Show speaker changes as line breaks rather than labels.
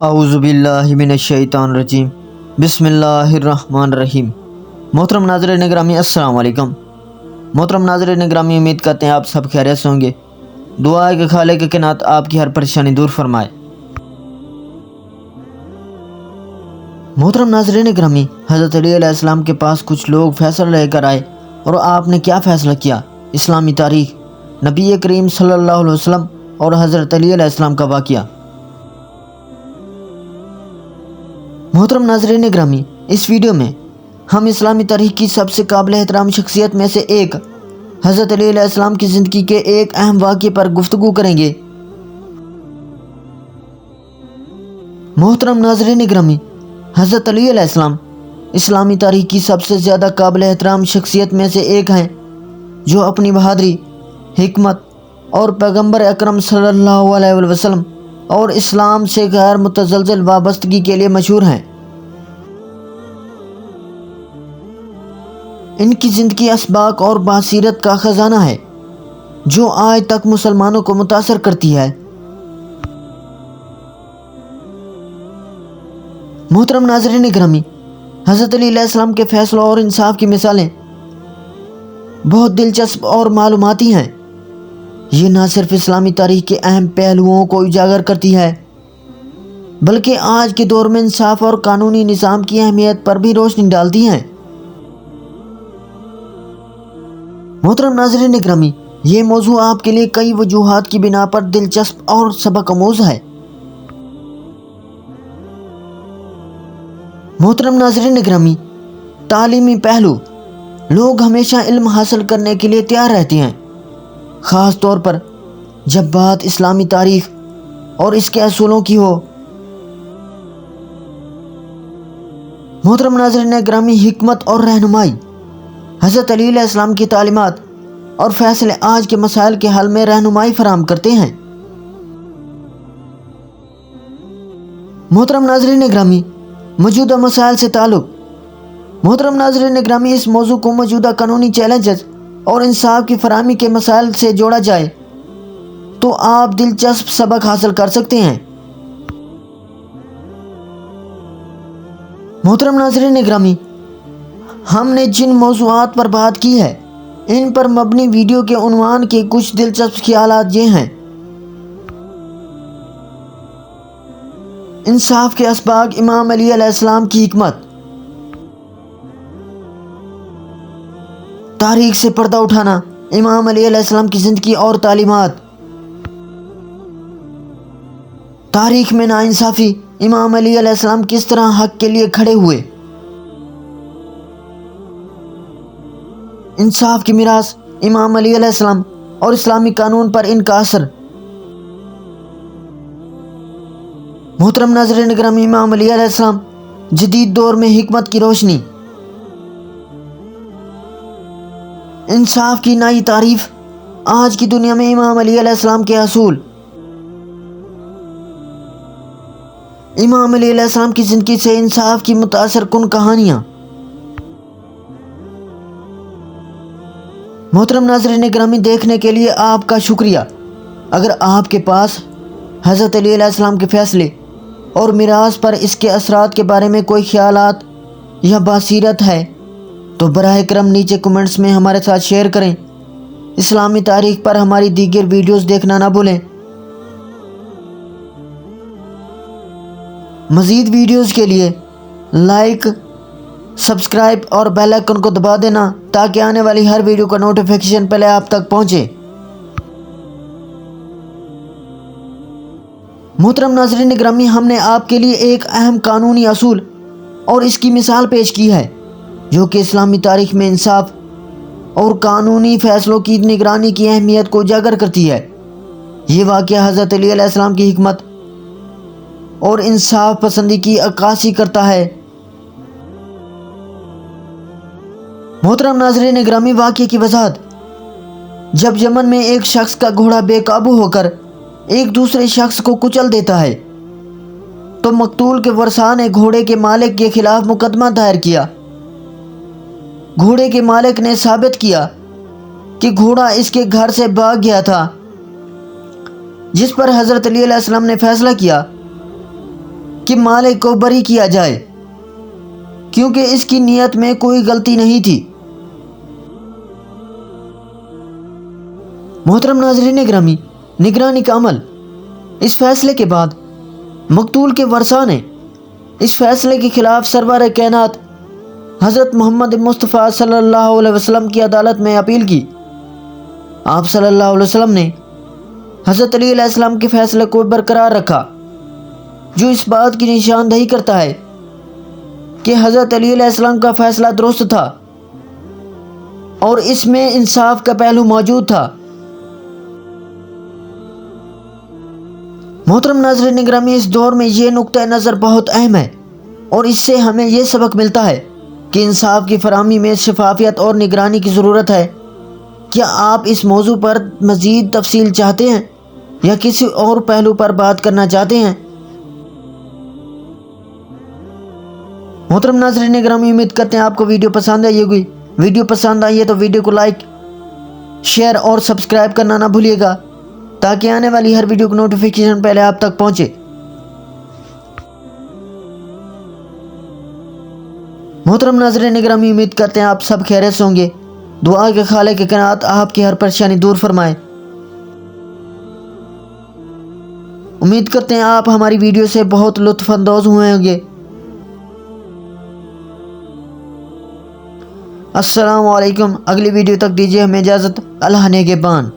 اعوذ باللہ من الشیطان الرجیم بسم اللہ الرحمن الرحیم۔ محترم ناظرین گرامی السلام علیکم۔ محترم ناظرین گرامی، امید کرتے ہیں آپ سب خیریت سے ہوں گے۔ دعا ہے کہ خالق کائنات آپ کی ہر پریشانی دور فرمائے۔ محترم ناظرین گرامی، حضرت علی علیہ السلام کے پاس کچھ لوگ فیصلہ لے کر آئے اور آپ نے کیا فیصلہ کیا؟ اسلامی تاریخ، نبی کریم صلی اللہ علیہ وسلم اور حضرت علی علیہ السلام کا واقعہ۔ محترم ناظرین گرامی، اس ویڈیو میں ہم اسلامی تاریخ کی سب سے قابل احترام شخصیت میں سے ایک حضرت علی علیہ السلام کی زندگی کے ایک اہم واقعے پر گفتگو کریں گے۔ محترم ناظرین گرامی، حضرت علی علیہ السلام اسلامی تاریخ کی سب سے زیادہ قابل احترام شخصیت میں سے ایک ہیں، جو اپنی بہادری، حکمت اور پیغمبر اکرم صلی اللہ علیہ وسلم اور اسلام سے غیر متزلزل وابستگی کے لیے مشہور ہیں۔ ان کی زندگی اسباق اور بصیرت کا خزانہ ہے، جو آج تک مسلمانوں کو متاثر کرتی ہے۔ محترم ناظرین گرامی، حضرت علی علیہ السلام کے فیصلوں اور انصاف کی مثالیں بہت دلچسپ اور معلوماتی ہیں۔ یہ نہ صرف اسلامی تاریخ کے اہم پہلوؤں کو اجاگر کرتی ہے، بلکہ آج کے دور میں انصاف اور قانونی نظام کی اہمیت پر بھی روشنی ڈالتی ہیں۔ محترم ناظرین گرامی، یہ موضوع آپ کے لیے کئی وجوہات کی بنا پر دلچسپ اور سبق آموز ہے۔ محترم ناظرین گرامی، تعلیمی پہلو۔ لوگ ہمیشہ علم حاصل کرنے کے لیے تیار رہتے ہیں، خاص طور پر جب بات اسلامی تاریخ اور اس کے اصولوں کی ہو۔ محترم ناظرین گرامی، حکمت اور رہنمائی۔ حضرت علی علیہ السلام کی تعلیمات اور فیصلے آج کے مسائل کے حل میں رہنمائی فراہم کرتے ہیں۔ محترم ناظرین گرامی، موجودہ مسائل سے تعلق۔ محترم ناظرین گرامی، اس موضوع کو موجودہ قانونی چیلنجز اور انصاف کی فراہمی کے مسائل سے جوڑا جائے تو آپ دلچسپ سبق حاصل کر سکتے ہیں۔ محترم ناظرین گرامی، ہم نے جن موضوعات پر بات کی ہے، ان پر مبنی ویڈیو کے عنوان کے کچھ دلچسپ خیالات یہ ہیں: انصاف کے اسباق، امام علی علیہ السلام کی حکمت، تاریخ سے پردہ اٹھانا، امام علی علیہ السلام کی زندگی اور تعلیمات، تاریخ میں ناانصافی، امام علی علیہ السلام کس طرح حق کے لیے کھڑے ہوئے، انصاف کی میراث، امام علی علیہ السلام اور اسلامی قانون پر ان کا اثر۔ محترم ناظرین گرامی، امام علی علیہ السلام جدید دور میں حکمت کی روشنی، انصاف کی نئی تعریف، آج کی دنیا میں امام علی علیہ السلام کے اصول، امام علی علیہ السلام کی زندگی سے انصاف کی متاثر کن کہانیاں۔ محترم ناظرین گرامی، دیکھنے کے لیے آپ کا شکریہ۔ اگر آپ کے پاس حضرت علی علیہ السلام کے فیصلے اور میراث پر اس کے اثرات کے بارے میں کوئی خیالات یا بصیرت ہے تو براہ کرم نیچے کمنٹس میں ہمارے ساتھ شیئر کریں۔ اسلامی تاریخ پر ہماری دیگر ویڈیوز دیکھنا نہ بھولیں۔ مزید ویڈیوز کے لیے لائک، سبسکرائب اور بیل آئیکن کو دبا دینا تاکہ آنے والی ہر ویڈیو کا نوٹیفیکیشن پہلے آپ تک پہنچے۔ محترم ناظرین گرامی، ہم نے آپ کے لیے ایک اہم قانونی اصول اور اس کی مثال پیش کی ہے، جو کہ اسلامی تاریخ میں انصاف اور قانونی فیصلوں کی نگرانی کی اہمیت کو اجاگر کرتی ہے۔ یہ واقعہ حضرت علی علیہ السلام کی حکمت اور انصاف پسندی کی عکاسی کرتا ہے۔ محترم ناظرین گرامی، واقعے کی وضاحت۔ جب یمن میں ایک شخص کا گھوڑا بے قابو ہو کر ایک دوسرے شخص کو کچل دیتا ہے تو مقتول کے ورثاء نے گھوڑے کے مالک کے خلاف مقدمہ دائر کیا۔ گھوڑے کے مالک نے ثابت کیا کہ گھوڑا اس کے گھر سے بھاگ گیا تھا، جس پر حضرت علی علیہ السلام نے فیصلہ کیا کہ مالک کو بری کیا جائے، کیونکہ اس کی نیت میں کوئی غلطی نہیں تھی۔ محترم ناظرین گرامی، نگرانی کا عمل۔ اس فیصلے کے بعد مقتول کے ورثاء نے اس فیصلے کے خلاف سرور کائنات حضرت محمد مصطفیٰ صلی اللہ علیہ وسلم کی عدالت میں اپیل کی۔ آپ صلی اللہ علیہ وسلم نے حضرت علی علیہ السلام کے فیصلے کو برقرار رکھا، جو اس بات کی نشاندہی کرتا ہے کہ حضرت علی علیہ السلام کا فیصلہ درست تھا اور اس میں انصاف کا پہلو موجود تھا۔ محترم ناظرین گرامی، اس دور میں یہ نقطہ نظر بہت اہم ہے اور اس سے ہمیں یہ سبق ملتا ہے کہ انصاف کی فراہمی میں شفافیت اور نگرانی کی ضرورت ہے۔ کیا آپ اس موضوع پر مزید تفصیل چاہتے ہیں یا کسی اور پہلو پر بات کرنا چاہتے ہیں؟ محترم ناظرین گرامی، امید کرتے ہیں آپ کو ویڈیو پسند آئی ہوگی۔ ویڈیو پسند آئی ہے تو ویڈیو کو لائک، شیئر اور سبسکرائب کرنا نہ بھولیے گا، تاکہ آنے والی ہر ویڈیو کی نوٹیفیکیشن پہلے آپ تک پہنچے۔ محترم ناظرین گرامی، امید کرتے ہیں آپ سب خیریت سے ہوں گے۔ دعا کے خالق کائنات آپ کی ہر پریشانی دور فرمائے۔ امید کرتے ہیں آپ ہماری ویڈیو سے بہت لطف اندوز ہوئے ہوں گے۔ السلام علیکم۔ اگلی ویڈیو تک دیجیے ہمیں اجازت۔ اللہ نگہبان۔